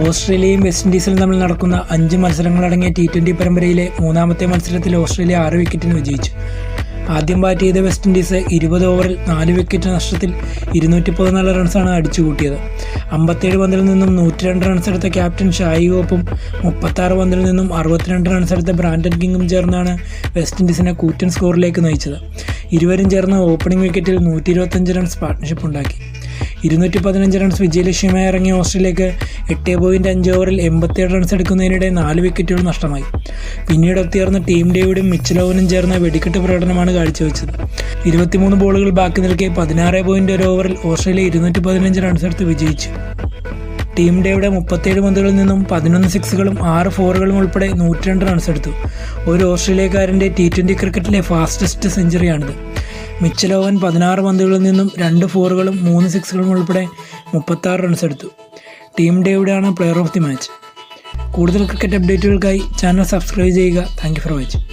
ഓസ്ട്രേലിയയും വെസ്റ്റ് ഇൻഡീസിലും തമ്മിൽ നടക്കുന്ന 5 മത്സരങ്ങളടങ്ങിയ T20 പരമ്പരയിലെ മൂന്നാമത്തെ മത്സരത്തിൽ ഓസ്ട്രേലിയ 6 വിക്കറ്റിന് വിജയിച്ചു. ആദ്യം ബാറ്റ് ചെയ്ത വെസ്റ്റ് ഇൻഡീസ് 20 ഓവറിൽ 4 വിക്കറ്റ് നഷ്ടത്തിൽ 214 റൺസാണ് അടിച്ചുകൂട്ടിയത്. 57 പന്തിൽ നിന്നും 102 റൺസ് എടുത്ത ക്യാപ്റ്റൻ ഷായി ഹോപ്പും 36 പന്തിൽ നിന്നും 62 റൺസ് എടുത്ത ബ്രാൻഡൻ കിങ്ങും ചേർന്നാണ് വെസ്റ്റ് ഇൻഡീസിനെ കൂറ്റൻ സ്കോറിലേക്ക് നയിച്ചത്. ഇരുവരും ചേർന്ന് ഓപ്പണിംഗ് വിക്കറ്റിൽ 125 റൺസ് പാർട്ട്ണർഷിപ്പ് ഉണ്ടാക്കി. 215 റൺസ് വിജയലക്ഷ്യമായി ഇറങ്ങിയ ഓസ്ട്രേലിയക്ക് 8.5 ഓവറിൽ 87 റൺസ് എടുക്കുന്നതിനിടെ 4 വിക്കറ്റുകൾ നഷ്ടമായി. പിന്നീട് ഒത്തുയർന്ന ടീം ഡേവിഡും മിച്ചൽ ഓവനും ചേർന്ന വെടിക്കെട്ട് പ്രകടനമാണ് കാഴ്ചവെച്ചത്. 23 ബോളുകൾ ബാക്കി നിൽക്കെ 16.1 ഓവറിൽ ഓസ്ട്രേലിയ 215 റൺസ് എടുത്ത് വിജയിച്ചു. ടീം ഡേവിഡ് 37 പന്തുകളിൽ നിന്നും 11 സിക്സുകളും 6 ഫോറുകളും ഉൾപ്പെടെ 102 റൺസ് എടുത്തു. ഒരു ഓസ്ട്രേലിയക്കാരൻ്റെ T20 ക്രിക്കറ്റിലെ ഫാസ്റ്റസ്റ്റ് സെഞ്ചുറിയാണിത്. മിച്ചൽ ഓവൻ 16 പന്തുകളിൽ നിന്നും 2 ഫോറുകളും 3 സിക്സുകളും ഉൾപ്പെടെ 36 റൺസ് എടുത്തു. ടീം ഡേവിഡാണ് പ്ലെയർ ഓഫ് ദി മാച്ച്. കൂടുതൽ ക്രിക്കറ്റ് അപ്ഡേറ്റുകൾക്കായി ചാനൽ സബ്സ്ക്രൈബ് ചെയ്യുക. Thank you for watching.